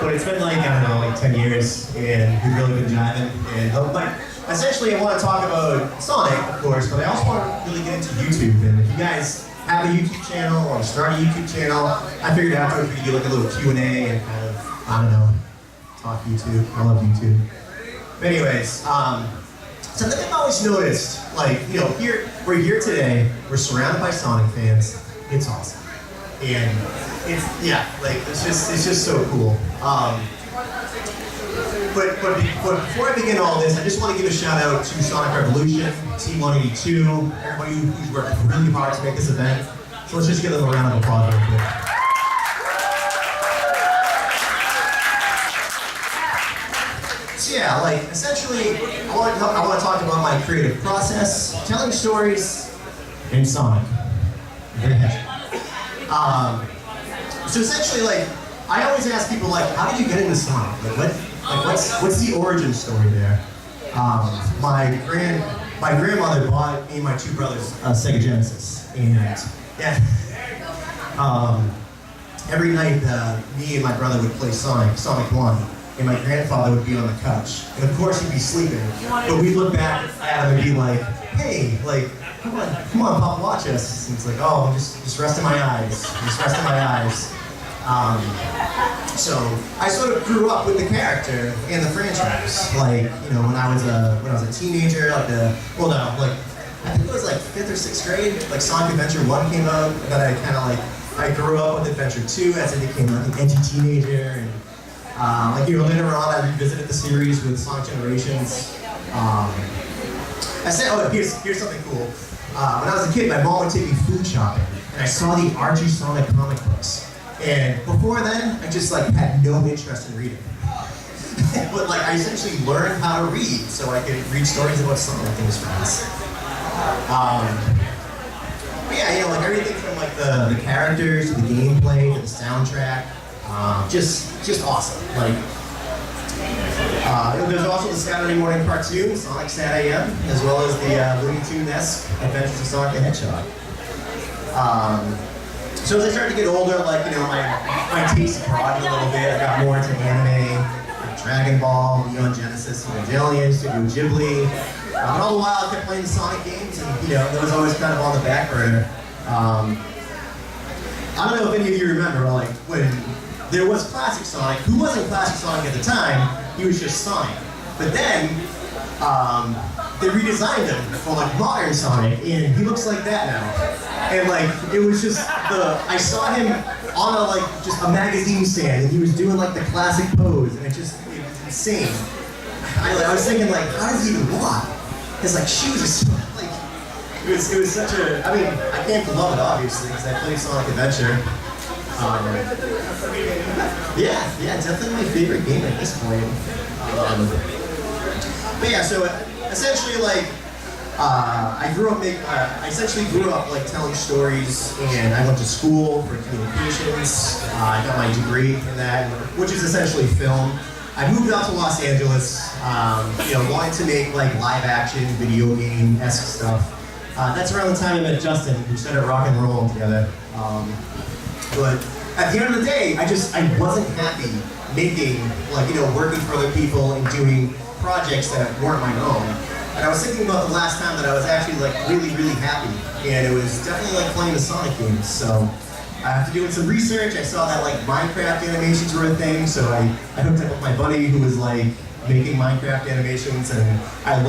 But it's been like, I don't know, like 10 years, and we've really been jiving. And but essentially, I want to talk about Sonic, of course, but I also want to really get into YouTube. And if you guys have a YouTube channel or start a YouTube channel, I figured afterwards we could do like a little Q&A and kind of, I don't know, talk YouTube. I love YouTube. But anyways, something I've always noticed, like, you know, we're here today, we're surrounded by Sonic fans. It's awesome. And it's, yeah, like, it's just so cool. But before I begin all this, I just want to give a shout out to Sonic Revolution, Team 182, everybody who's worked really hard to make this event. So let's just give them a round of applause real quick. So yeah, like, essentially, I want to talk about my creative process, telling stories in Sonic. Very happy. So essentially, like, I always ask people, like, how did you get into Sonic? Like, what's the origin story there? My grandmother bought me and my two brothers a Sega Genesis, and yeah, every night me and my brother would play Sonic 1, and my grandfather would be on the couch, and of course he'd be sleeping, but we'd look back at him and be like, hey, like, come on, Pop, watch us. And it's like, oh, I'm just resting my eyes. So I sort of grew up with the character and the franchise. Like, you know, when I was a teenager, like I think it was like 5th or 6th grade, like Sonic Adventure 1 came out, and then I grew up with Adventure 2 as I became like an edgy teenager, and like, you know, later on I revisited the series with Sonic Generations. I said, oh, here's something cool. When I was a kid, my mom would take me food shopping, and I saw the Archie Sonic comic books. And before then, I just like had no interest in reading. But like, I essentially learned how to read so I could read stories about Sonic and his friends. But yeah, you know, like everything from like the characters to the gameplay to the soundtrack, just awesome. Like. There's also the Saturday morning cartoon, Sonic Sat AM, as well as the Looney Tunes-esque Adventures of Sonic the Hedgehog. So as I started to get older, like, you know, my taste broadened a little bit. I got more into anime, like Dragon Ball, Neon Genesis, Evangelion, Studio Ghibli. But all the while I kept playing Sonic games, and, you know, that was always kind of on the back burner. I don't know if any of you remember, like, when there was Classic Sonic. Who wasn't Classic Sonic at the time? He was just Sonic. But then, they redesigned him for like modern Sonic, and he looks like that now. And like, it was just I saw him on just a magazine stand, and he was doing like the classic pose, and it was insane. I was thinking, like, how does he even walk? His like shoes are so, like, it was such a, I mean, I came to love it obviously, because I played Sonic Adventure. Yeah, definitely my favorite game at this point. But yeah, so essentially, like, I essentially grew up like telling stories, and I went to school for communications. I got my degree in that, which is essentially film. I moved out to Los Angeles, you know, wanting to make like live action, video game-esque stuff. That's around the time I met Justin, who started rock and roll together. But at the end of the day, I wasn't happy making, like, you know, working for other people and doing projects that weren't my own. And I was thinking about the last time that I was actually like really, really happy. And it was definitely like playing the Sonic games. So after doing some research, I saw that like Minecraft animations were a thing. So I hooked up with my buddy who was like making Minecraft animations, and I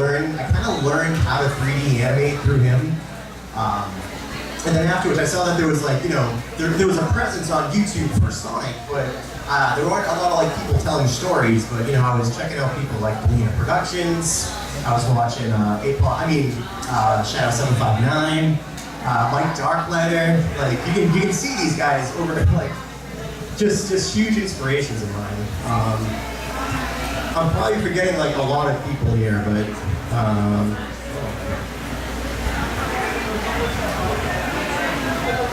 kind of learned how to 3D animate through him. And then afterwards, I saw that there was like, you know, there was a presence on YouTube for Sonic, but there weren't a lot of like people telling stories. But, you know, I was checking out people like Belina Productions. I was watching Shadow 759, Mike Darkletter. Like, you can see these guys over like just huge inspirations of mine. I'm probably forgetting like a lot of people here, but.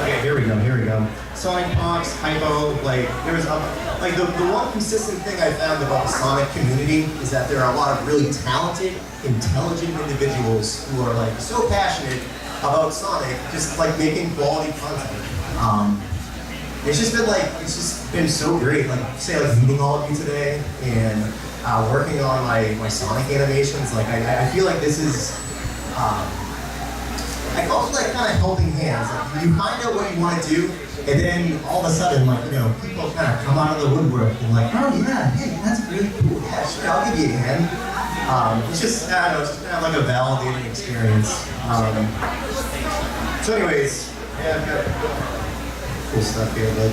Okay, here we go. Sonic Pox, Hypo, like, there was the one consistent thing I found about the Sonic community is that there are a lot of really talented, intelligent individuals who are like so passionate about Sonic, just like making quality content. it's just been so great. Like meeting all of you today and working on my Sonic animations. Like I feel like this is I call it like kind of helping hands. Like you find out what you want to do, and then all of a sudden, like people kind of come out of the woodwork and like, oh yeah, hey, that's really cool. Yeah, sure, I'll give you a hand. It's just I don't know, it's just kind of like a validating experience. So anyways, yeah, I've got cool stuff here, but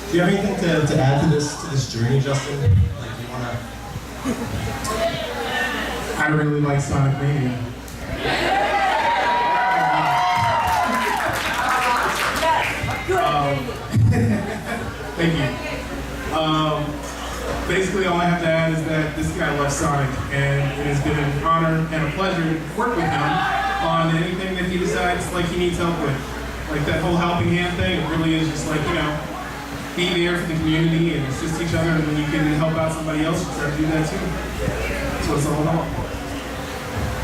do you have anything to add to this journey, Justin? Like you wanna? I really like Sonic Mania. Thank you. Basically, all I have to add is that this guy loves Sonic, and it has been an honor and a pleasure to work with him on anything that he decides like he needs help with. Like that whole helping hand thing, it really is just like, be there for the community and assist each other, and when you can help out somebody else, you start to do that too. That's what it's all about.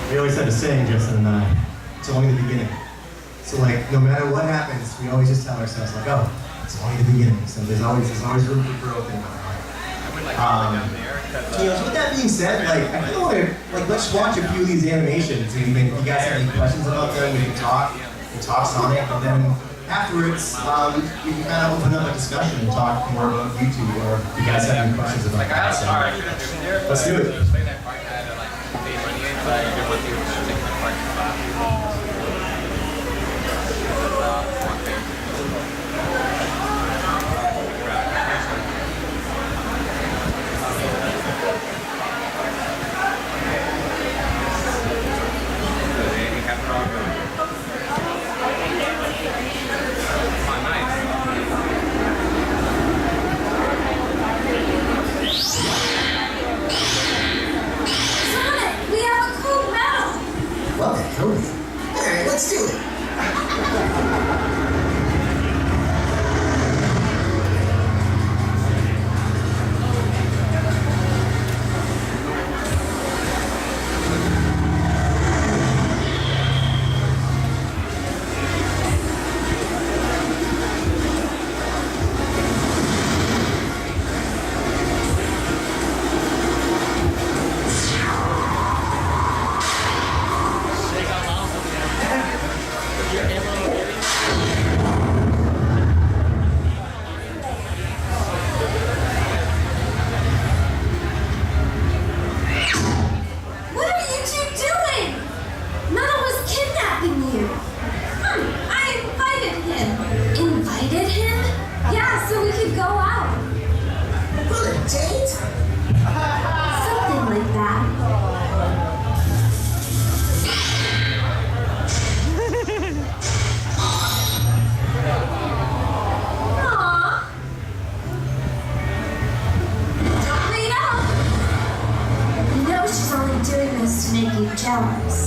We always had a saying, Justin and I, it's only the beginning. So like, no matter what happens, we always just tell ourselves like, oh, it's only the beginning. So there's always room for growth in my life. With that being said, like, I kind of want to, let's watch a few of these animations. And if you guys have any questions about them, we can talk Sonic, and then afterwards, we can kind of open up a discussion and talk more about YouTube, or if you guys have any questions about that. So, let's do it. Alright, let's do it. Jealous.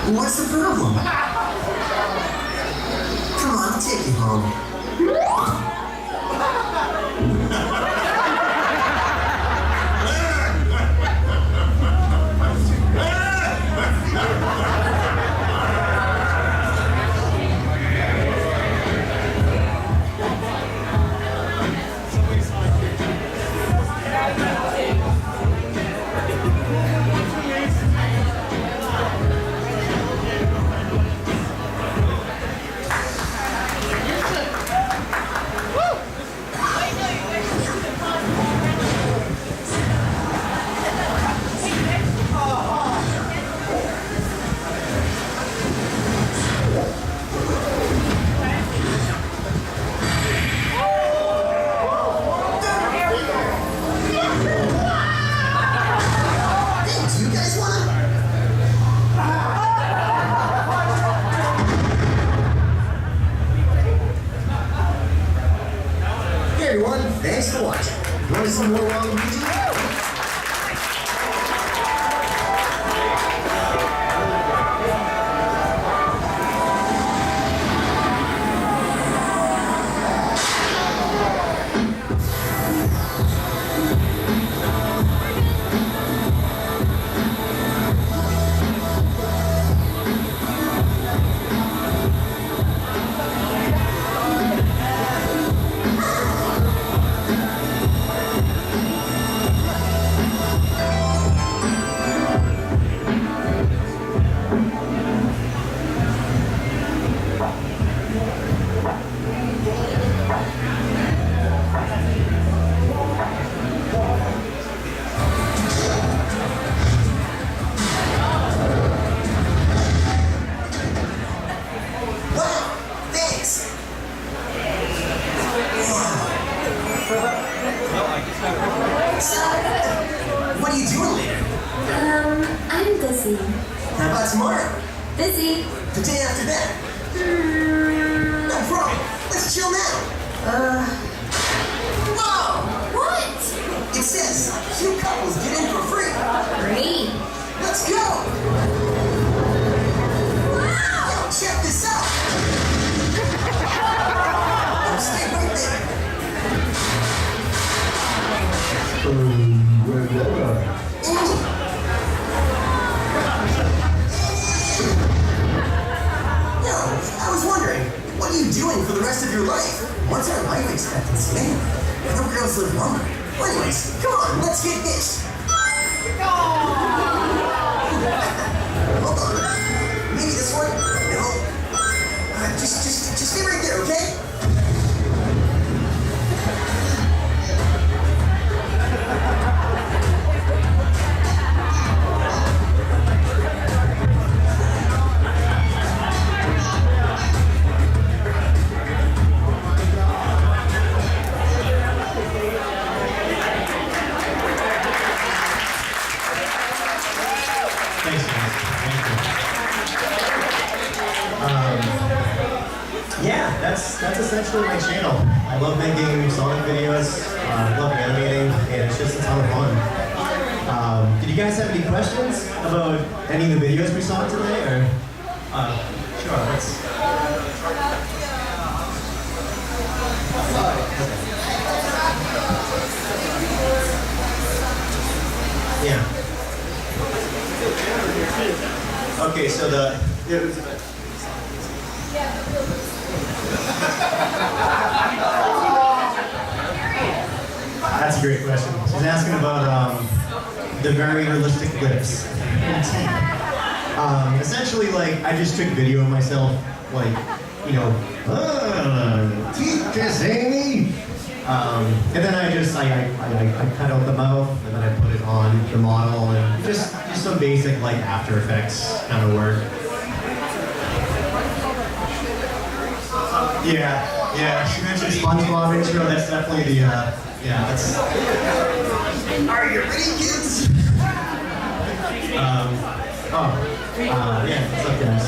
What's the problem? Come on, I'll take you home. Thanks for watching. Want to see more Waluigi? What are you doing later? I'm busy. How about tomorrow? Busy. The day after that? No problem. Let's chill now. Whoa! What? It says two couples get in for free. Great. Let's go! Wow! Yo, check this out! Stay right there. Yo, I was wondering, what are you doing for the rest of your life? What's our life expectancy? Man, no girls live longer. Well, anyways, come on, let's get hitched. Hold on. Maybe this one? No. Just stay right there, okay? Thanks, guys. Thank you. Yeah, that's essentially my channel. I love making Sonic videos, love animating, and it's just a ton of fun. Did you guys have any questions about any of the videos we saw today, or? Sure, let's. Yeah. Okay, so that's a great question. She's asking about the very realistic lips. Essentially, like, I just took video of myself, like, you know, teeth Amy. And then I cut out the mouth, and then I put it on the model, and just some basic, like, After Effects kind of work. Yeah, she mentioned SpongeBob intro, that's definitely the, yeah, that's... Are you ready, kids? Yeah, what's up, guys?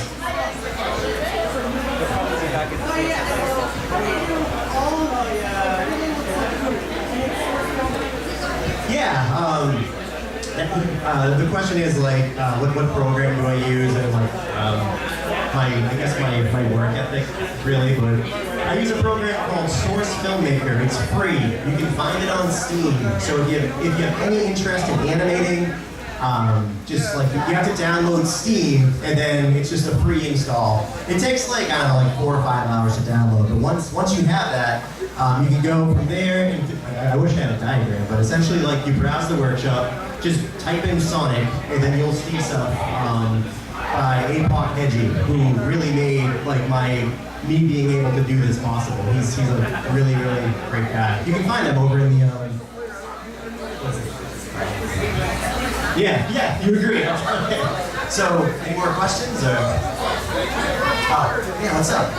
The question is, like, what program do I use, and, like, I guess my work ethic, really, but I use a program called Source Filmmaker. It's free. You can find it on Steam. So if you have any interest in animating, just like you have to download Steam, and then it's just a free install. It takes, like, I don't know, like 4 or 5 hours to download. But once you have that, you can go from there. And I wish I had a diagram, but essentially, like, you browse the workshop, just type in Sonic, and then you'll see stuff by Apoc Hedgie, who really made, like, me being able to do this possible. He's a really, really great guy. You can find him over in the Yeah, you agree. Okay. So, any more questions, or? Oh, yeah, what's up?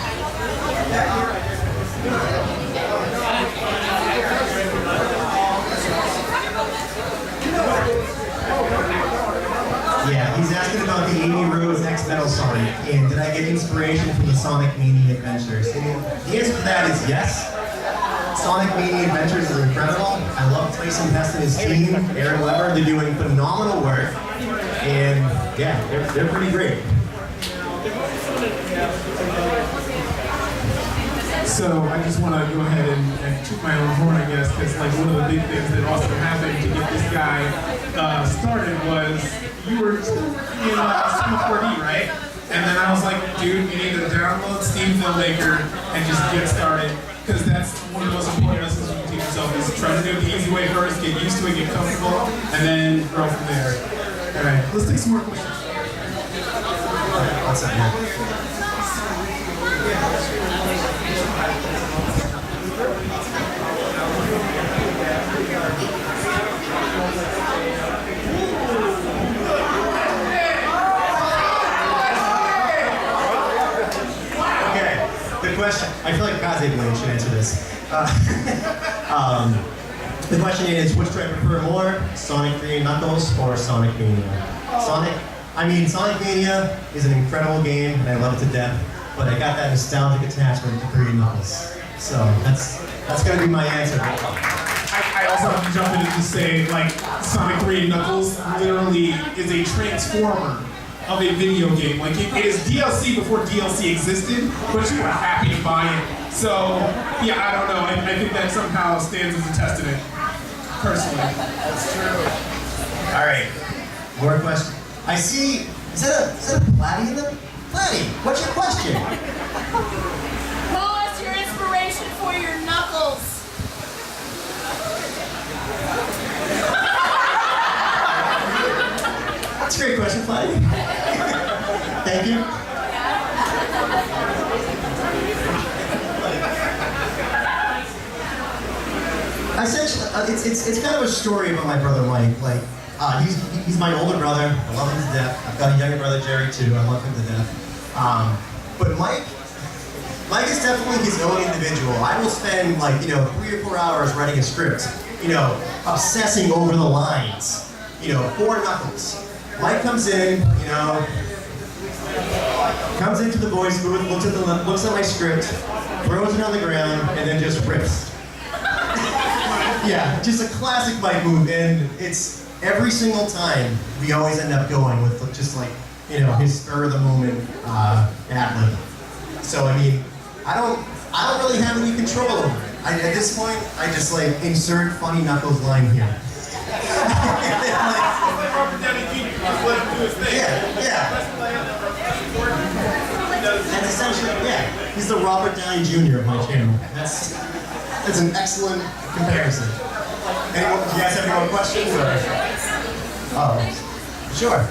Yeah, he's asking about the 80 Rose X Metal Sonic, and did I get inspiration from the Sonic Mania adventures? And the answer to that is yes. Sonic Mania Adventures is incredible. I love Tyson Hess and his team, Aaron Weber. They're doing phenomenal work. And yeah, they're pretty great. So I just want to go ahead and toot my own horn, I guess, because like one of the big things that also happened to get this guy started was you were still working in Cinema 4D, right? And then I was like, dude, you need to download Steam Filmmaker and just get started, because that's one of the most important lessons you can teach yourself is try to do it the easy way first, get used to it, get comfortable, and then grow from there. All right, let's take some more questions. What's up, man? The question, I feel like Kaze Blaine should answer this. The question is, which do I prefer more, Sonic 3 and Knuckles or Sonic Mania? Sonic Mania is an incredible game and I love it to death, but I got that nostalgic attachment to 3 and Knuckles. So that's gonna be my answer. I also have to jump in and just say, like, Sonic 3 and Knuckles literally is a transformer of a video game. Like, it is DLC before DLC existed, but you were happy to buy it. So, yeah, I don't know. I think that somehow stands as a testament, personally. That's true. All right, more questions. I see, is that a Platy in them? Platy, what's your question? Who is your inspiration for your knuckles? That's a great question, Platy. Thank you. Essentially, it's kind of a story about my brother Mike. Like, he's my older brother. I love him to death. I've got a younger brother Jerry too. I love him to death. But Mike is definitely his own individual. I will spend 3 or 4 hours writing a script, obsessing over the lines, for Knuckles. Mike comes in, comes into the voice booth, looks at my script, throws it on the ground, and then just rips. Yeah, just a classic Mike move, and it's every single time we always end up going with just his spur of the moment ad lib. So I don't really have any control over it. At this point, I just insert funny Knuckles line here. Yeah. That's essentially, he's the Robert Downey Jr. of my channel. That's an excellent comparison. Do you guys have any more questions? Or? Oh, sure.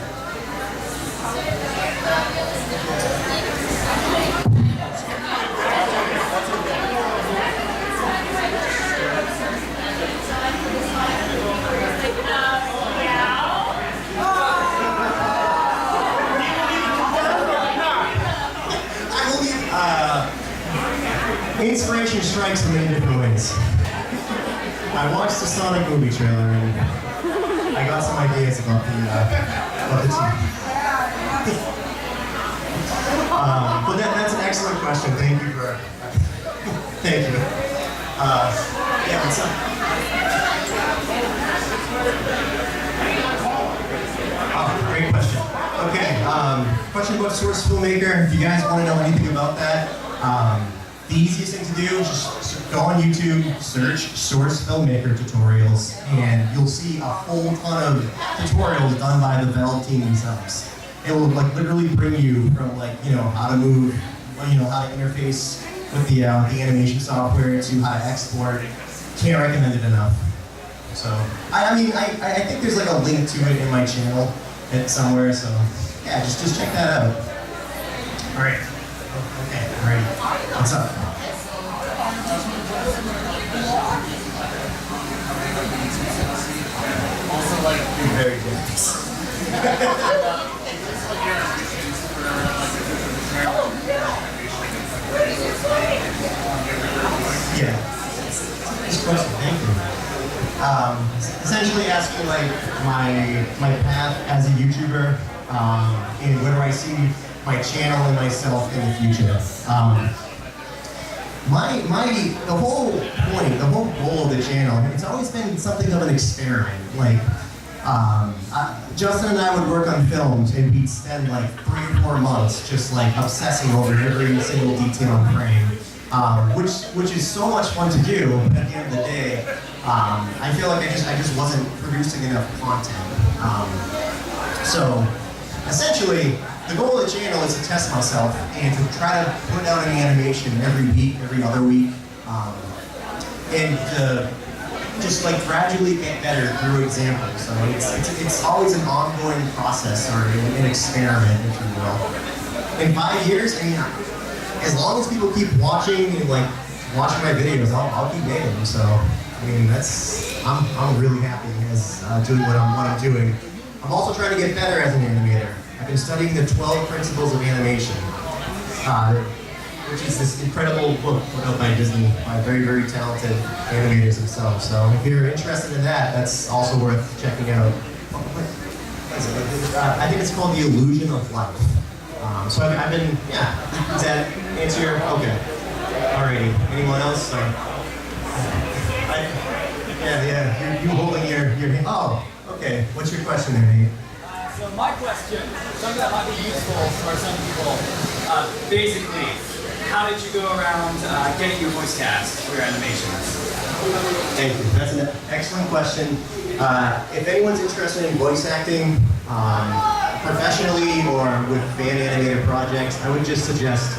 Inspiration strikes in many different ways. I watched the Sonic movie trailer and I got some ideas about the team. But that's an excellent question. Thank you for. Thank you. Yeah, what's up? Oh, great question. Okay, question about Source Filmmaker. If you guys want to know anything about that, the easiest thing to do is just go on YouTube, search Source Filmmaker tutorials, and you'll see a whole ton of tutorials done by the Valve team themselves. It will literally bring you from how to move, how to interface with the animation software to how to export. Can't recommend it enough. So I think there's a link to it in my channel somewhere. So yeah, just check that out. All right. Okay, I'm ready. What's up? You're very generous. Yeah. This question, thank you. Essentially asking my path as a YouTuber and where do I see my channel and myself in the future. the whole point, the whole goal of the channel, it's always been something of an experiment. Like, Justin and I would work on films, and we'd spend like 3 or 4 months just like obsessing over every single detail and frame, which is so much fun to do. But at the end of the day, I feel like I just wasn't producing enough content. So essentially, the goal of the channel is to test myself and to try to put out an animation every week, every other week, and to just like gradually get better through examples. So it's always an ongoing process or an experiment, if you will. In 5 years, I mean, as long as people keep watching and like watching my videos, I'll keep making them. So I mean, I'm really happy as doing what I'm doing. I'm also trying to get better as an animator. I've been studying the 12 principles of animation, which is this incredible book put out by Disney by very, very talented animators themselves. So if you're interested in that, that's also worth checking out. I think it's called The Illusion of Life. So I've been, yeah, does that answer your, okay. Alrighty, anyone else? Yeah, you holding your hand. Oh, okay, what's your question there, Nate? So my question, something that might be useful for some people, basically, how did you go around getting your voice cast for your animations? Thank you. That's an excellent question. If anyone's interested in voice acting, professionally or with fan animated projects, I would just suggest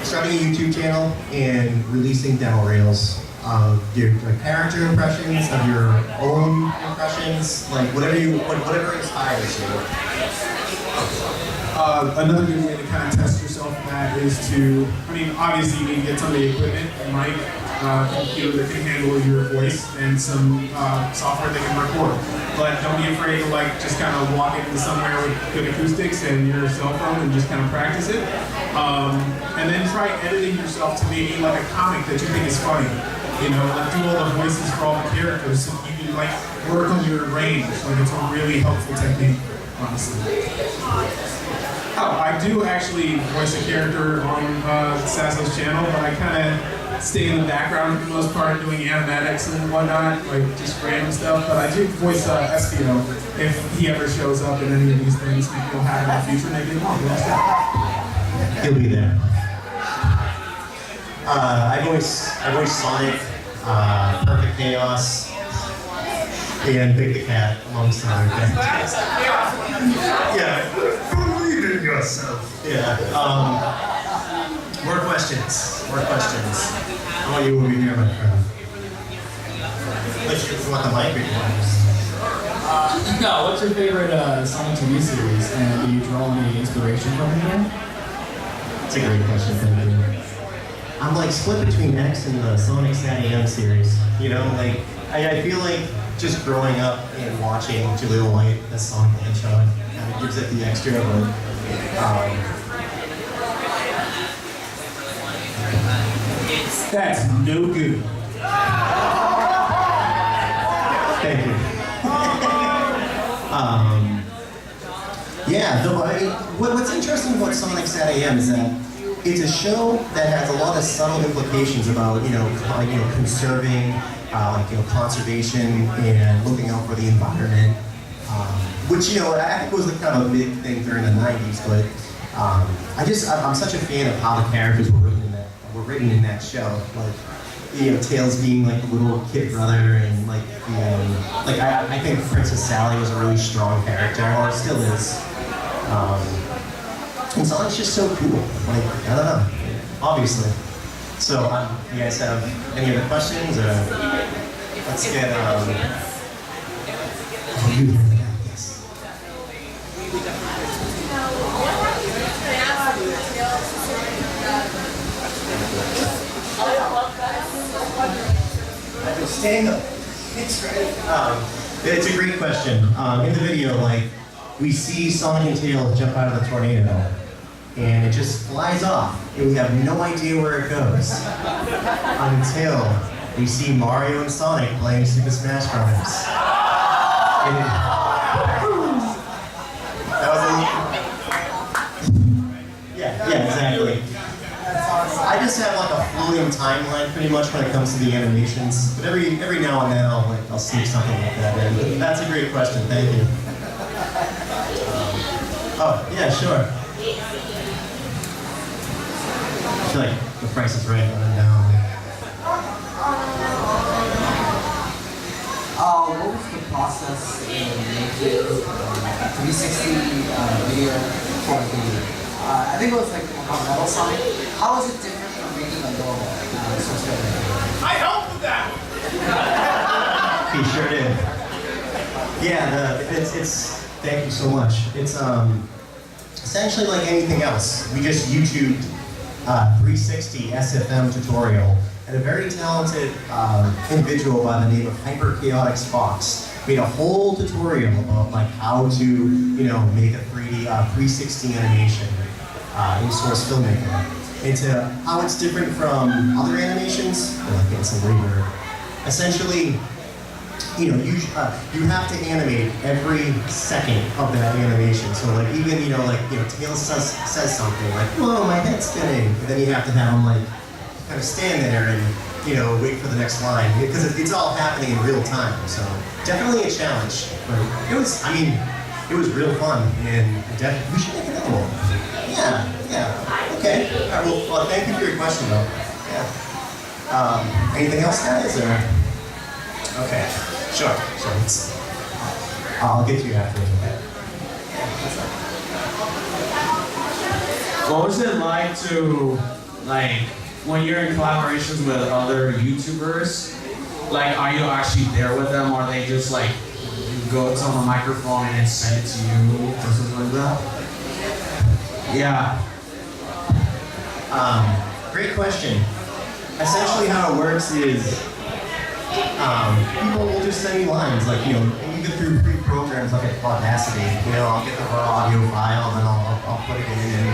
starting a YouTube channel and releasing demo reels of your character impressions, of your own impressions, like whatever inspires you. Another good way to kind of test yourself in that is to, I mean, obviously you need to get some of the equipment, a mic, computer that can handle your voice, and some software that can record. But don't be afraid to like just kind of walk into somewhere with good acoustics and your cell phone and just kind of practice it. And then try editing yourself to maybe like a comic that you think is funny. You know, like do all the voices for all the characters, so you can like work on your range. Like it's a really helpful technique, honestly. Oh, I do actually voice a character on Sasso's channel, but I kind of stay in the background for the most part, doing animatics and whatnot, like just random stuff. But I do voice Espio if he ever shows up in any of these things. Maybe he'll have in the future. Maybe not. He'll be there. I voice Sonic, Perfect Chaos, and Big the Cat, amongst other things. Yeah. Believe in yourself. Yeah. More questions. How about you over here, my friend? You want the mic or you want this? No, what's your favorite Sonic TV series, and do you draw any inspiration from it here? That's a great question, thank you. I'm like split between X and the Sonic SatAM series. You know, like I feel like just growing up and watching Jaleel White as Sonic the Hedgehog kind of gives it the extra. That's no good. Thank you. Yeah, though what's interesting about Sonic SatAM is that it's a show that has a lot of subtle implications about, conserving, conservation and looking out for the environment, which, I think was kind of a big thing during the 90s, but I'm such a fan of how the characters were written in that show. Like, Tails being like the little kid brother, and I think Princess Sally was a really strong character, or still is. And Sonic's just so cool. Like, I don't know, obviously. So, you guys have any other questions, or let's get, yes. Stand up. It's a great question. In the video, we see Sonic and Tails jump out of the tornado, and it just flies off, and we have no idea where it goes until we see Mario and Sonic playing Super Smash Bros. That was yeah, exactly. just have like a floating timeline pretty much when it comes to the animations. But every now and then I'll sneak something like that in. But that's a great question. Thank you. Oh yeah, sure. I feel like the price is right on and down. What was the process in making 360 video for the, I think it was like a metal Sonic. How was it different from making a normal source code? I helped with that. He sure did. Yeah, it's thank you so much. It's essentially like anything else. We just YouTubed 360 SFM tutorial, and a very talented individual by the name of Hyper Chaotic Spox made a whole tutorial about like how to make a 360 animation in Source Filmmaker, and to how it's different from other animations, like getting some reverb. Essentially, you have to animate every second of that animation. So like even Tails says something like, "Whoa, my head's spinning," and then you have to have him like kind of stand there and wait for the next line, because it's all happening in real time. So definitely a challenge, but it was real fun, and definitely we should make another one. Yeah. Okay. All right, well, thank you for your question though. Yeah. Anything else, guys? Or okay. Sure. I'll get to you after. Okay. What was it like to, when you're in collaborations with other YouTubers, are you actually there with them, or they just go to the microphone and send it to you, or something like that? Yeah. Great question. Essentially how it works is people will just send me lines, even through free programs like at Audacity. I'll get the raw audio file, and then I'll put it in,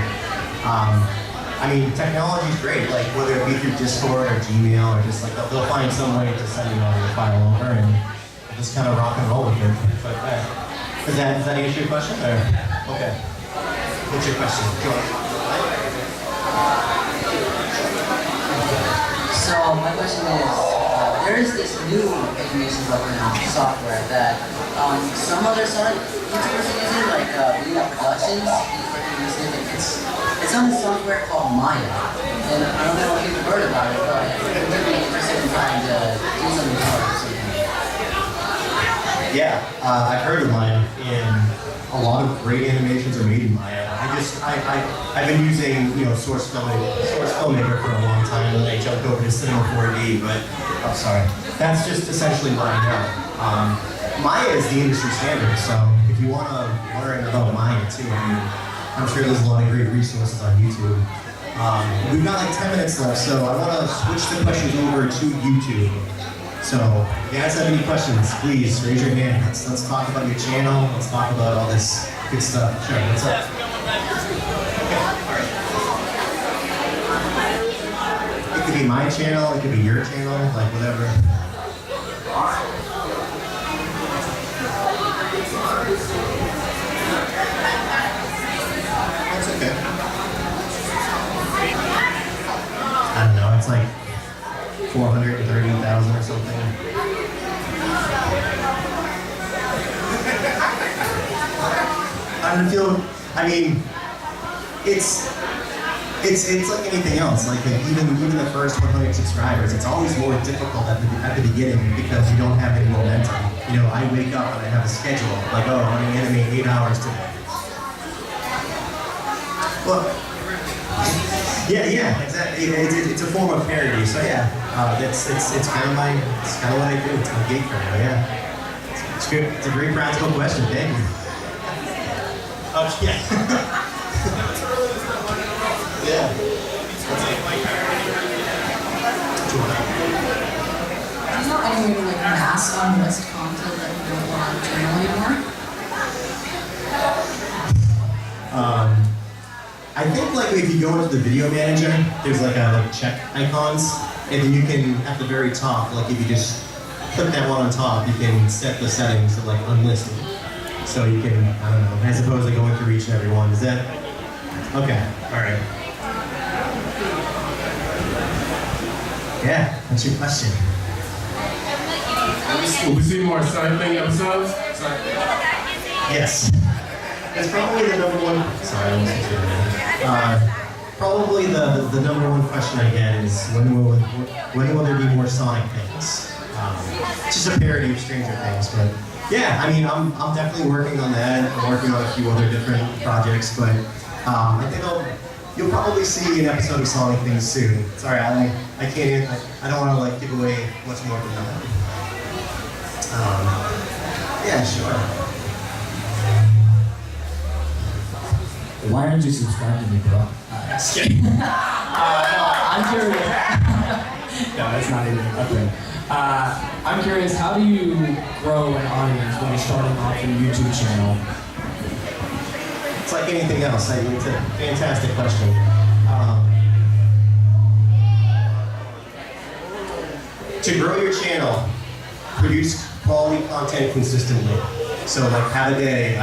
and technology's great, whether it be through Discord or Gmail, or just they'll find some way to send an audio file over, and we'll just kind of rock and roll with it. But does that answer your question? Or okay. What's your question? So my question is, there is this new animation software that some other Sonic YouTubers are using, like Bleed Productions. It's on a software called Maya, and I don't know if you've heard about it, but I'm really interested in trying to do something for it. Yeah, I've heard of Maya, and a lot of great animations are made in Maya. I've been using Source Filmmaker for a long time, and I jumped over to Cinema 4D, but I'm sorry. That's just essentially what I know. Maya is the industry standard, so if you want to learn about Maya too, I'm sure there's a lot of great resources on YouTube. We've got 10 minutes left, so I want to switch the questions over to YouTube. So, if you guys have any questions, please raise your hand. Let's talk about your channel. Let's talk about all this good stuff. Sure, what's up? Okay, all right. It could be my channel, it could be your channel, whatever. That's okay. I don't know, it's 430,000 or something. I don't feel. It's like anything else. Even the first 100 subscribers, it's always more difficult at the beginning because you don't have any momentum. I wake up and I have a schedule. I'm going to animate 8 hours today. Well, yeah, exactly. It's a form of parody. So yeah, it's kind of what I do. It's my gig for now. Yeah, it's good. It's a very practical question. Thank you. Oh yeah. Yeah. Do you know any way to mask unrest content that you don't want on your channel anymore? I think if you go into the video manager, there's a check icons, and then you can at the very top, if you just click that one on top, you can set the settings to unlisted. So you can, I don't know, as opposed to going through each and every one. Is that okay? All right. Yeah, what's your question? Will we see more Sonic Thing episodes? Yes. It's probably the number one. Sorry, I wasn't sure. Probably the number one question I get is when will there be more Sonic Things? It's just a parody of Stranger Things, but yeah, I mean, I'm definitely working on that. I'm working on a few other different projects, but I think you'll probably see an episode of Sonic Things soon. Sorry, I can't. I don't want to like give away much more than that. Yeah, sure. Why aren't you subscribed to me, bro? Just kidding. I'm curious. No, that's not even a thing. I'm curious, how do you grow an audience when you're starting off your YouTube channel? It's like anything else. It's a fantastic question. To grow your channel, produce quality content consistently. So like have a day.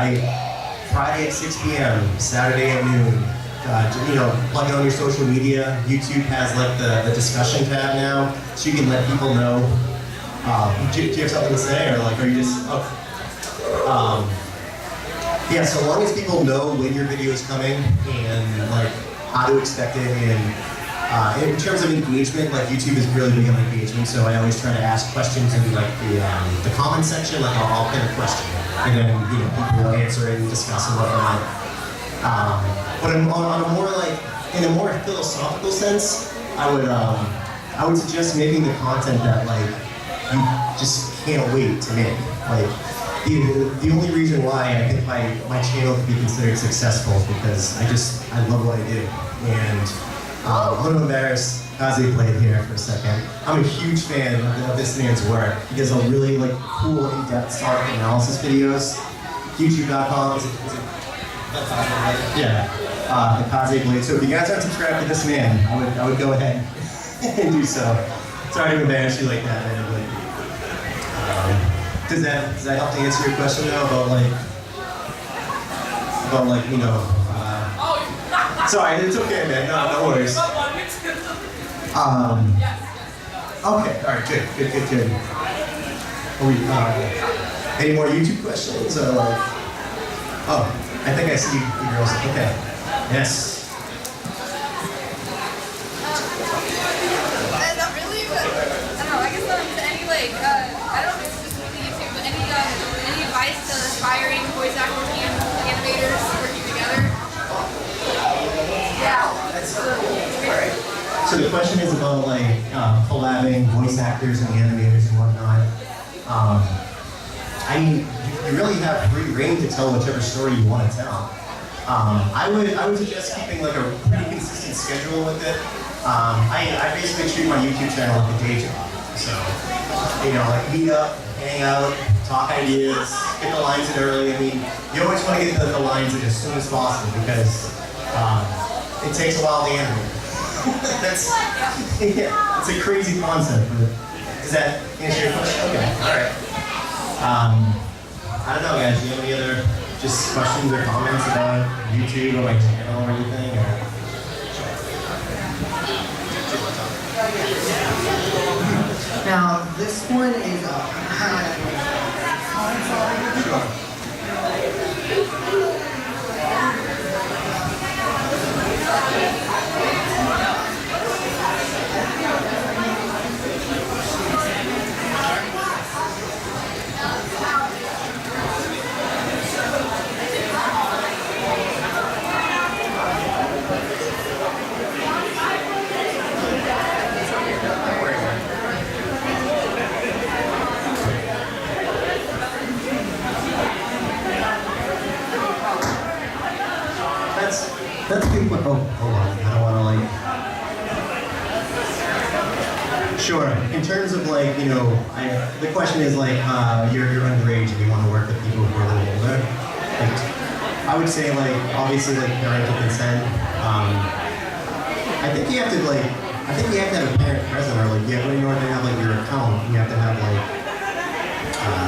Friday at 6 p.m., Saturday at noon. Plug it on your social media. YouTube has like the discussion tab now, so you can let people know. Do you have something to say, or like are you just? Yeah, so long as people know when your video is coming and like how to expect it, and in terms of engagement, like YouTube is really big on engagement, so I always try to ask questions in like the comment section, like I'll pin a question, and then people will answer it and discuss and whatnot. But on a more like in a more philosophical sense, I would suggest making the content that like you just can't wait to make. Like the only reason why I think my channel could be considered successful is because I love what I do. And I'm going to embarrass Kaze Blade here for a second. I'm a huge fan of this man's work. He does a really like cool in-depth Sonic analysis videos. YouTube.com is it yeah, the Kaze Blade. So if you guys aren't subscribed to this man, I would go ahead and do so. Sorry to embarrass you like that, man, but does that help to answer your question though about sorry, it's okay, man. No worries. Okay, all right, good. Any more YouTube questions? Oh, I think I see you girls. Okay. Yes. Not really, but I don't know. I guess to any I don't know specifically YouTube, but any advice to aspiring voice actors and animators working together? Yeah. Alright. So the question is about like collabing voice actors and animators and whatnot. I mean, you really have free reign to tell whichever story you want to tell. I would suggest keeping like a pretty consistent schedule with it. I basically treat my YouTube channel like a day job. So, like meet up, hang out, talk ideas, get the lines in early. I mean, you always want to get the lines in as soon as possible because it takes a while to animate. It's a crazy concept. But does that answer your question? Okay, all right. I don't know, guys. Do you have any other just questions or comments about YouTube or my channel or anything? Now, this one is That's a good one. Oh, hold on. I don't want to like. Sure. In terms of like, the question is like, you're underage and you want to work with people who are a little older. Like, I would say like, obviously like parental consent. I think you have to have a parent present, or like in order to have like your account, you have to have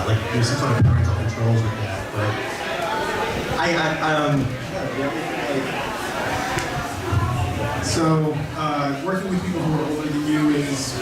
like there's some sort of parental controls with that. But So, working with people who are older than you is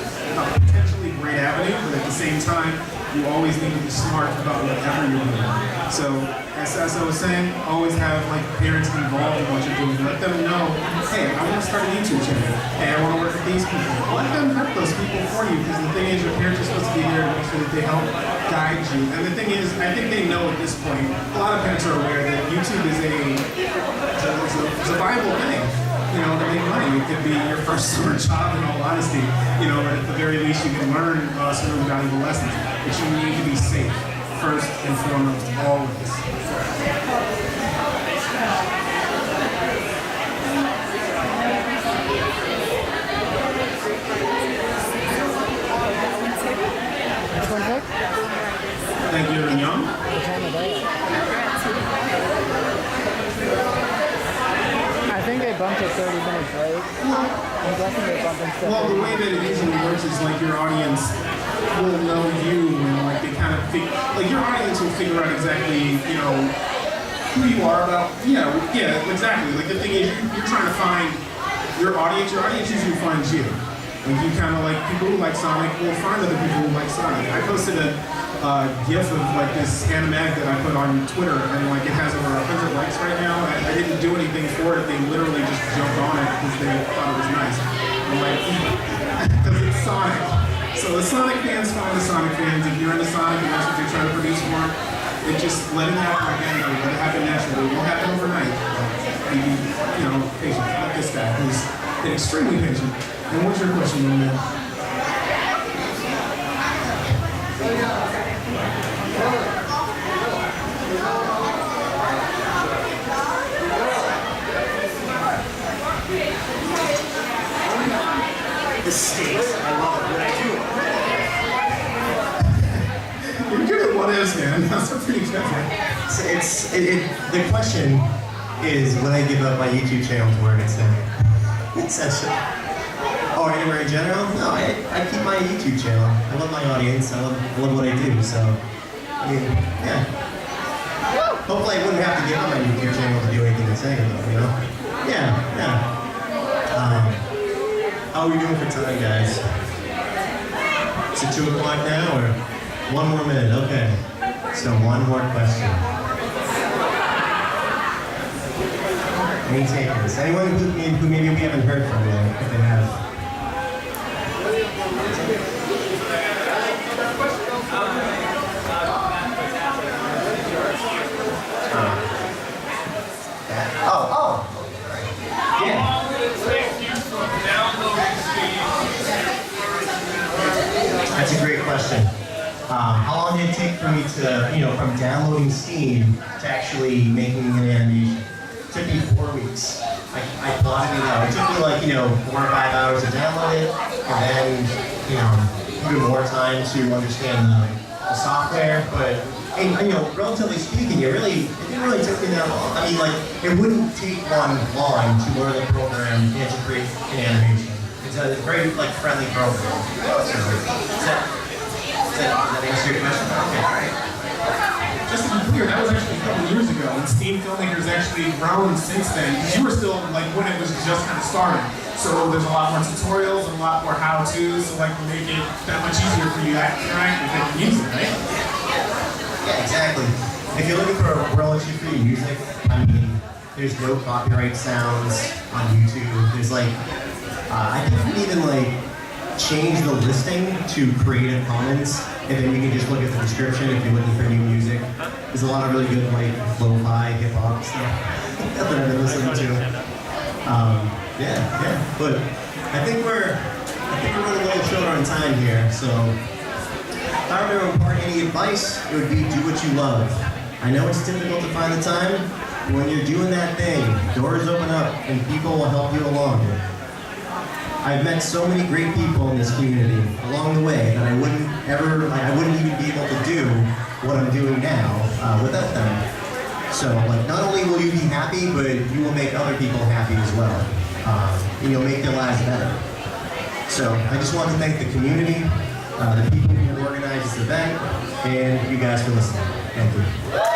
same time, you always need to be smart about whatever you're doing. So, as Sasso was saying, always have like parents involved in what you're doing. Let them know, hey, I want to start a YouTube channel. Hey, I want to work with these people. Let them vet those people for you, because the thing is, your parents are supposed to be there to make sure that they help guide you. And the thing is, I think they know at this point, a lot of parents are aware that YouTube is a viable thing. You know, to make money. It could be your first summer job, in all honesty. You know, but at the very least, you can learn some really valuable lessons. But you need to be safe, first and foremost, always. Thank you, Young. I think they bumped it 30 minutes late. I'm guessing they bumped it 30 Well, the way that it usually works is like your audience will know you, and like they kind of like your audience will figure out exactly, you know, who you are about. Yeah, exactly. Like the thing is, you're trying to find your audience. Your audience usually finds you. Like you kind of like people who like Sonic will find other people who like Sonic. I posted a GIF of like this animag that I put on Twitter, and like it has over 100 likes right now. I didn't do anything for it. They literally just jumped on it because they thought it was nice. I'm like, because it's Sonic. So the Sonic fans find the Sonic fans. If you're into Sonic and that's what you're trying to produce for them, it just let it happen organically, let it happen naturally. It won't happen overnight. Be, you know, patient. Like this guy who's been extremely patient. And what's your question, young man? The stakes. I love it. What I do. You're good at what ifs, man. That's a pretty good one. So the question is, when I give up my YouTube channel to work instead? It's such a... Oh, anywhere in general? No, I keep my YouTube channel. I love my audience. I love what I do. So, I mean, yeah. Hopefully I wouldn't have to give up my YouTube channel to do anything to say about, you know? Yeah. How are we doing for time, guys? Is it 2 o'clock now, or 1 more minute? Okay. So 1 more question. Any takers? Anyone who maybe we haven't heard from yet, if they have? That's a great question. How long did it take for me to, you know, from downloading Steam to actually making an animation? It took me 4 weeks. I plotted it out. It took me like, you know, 4 or 5 hours to download it, and then, you know, even more time to understand the software. But, and, you know, relatively speaking, it didn't really take me that long. I mean, like, it wouldn't take one long to learn the program and to create an animation. It's a very, like, friendly program. So, does that answer your question? Okay, all right. Just to be clear, that was actually a couple years ago, and Steam Filmmaker's actually grown since then, because you were still, like, when it was just kind of starting. So there's a lot more tutorials and a lot more how-tos to, like, make it that much easier for you to interact with it and use it, right? Yeah, exactly. If you're looking for royalty-free music, I mean, there's no copyright sounds on YouTube. There's, like, I think you can even, like, change the listing to Creative Commons, and then you can just look at the description if you're looking for new music. There's a lot of really good, like, lo-fi, hip-hop stuff that I've been listening to. Yeah. But I think we're running a little short on time here, so if I were to impart any advice, it would be do what you love. I know it's difficult to find the time, but when you're doing that thing, doors open up and people will help you along. I've met so many great people in this community along the way that I wouldn't even be able to do what I'm doing now without them. So, like, not only will you be happy, but you will make other people happy as well. And you'll make their lives better. So, I just want to thank the community, the people who organized this event, and you guys for listening. Thank you.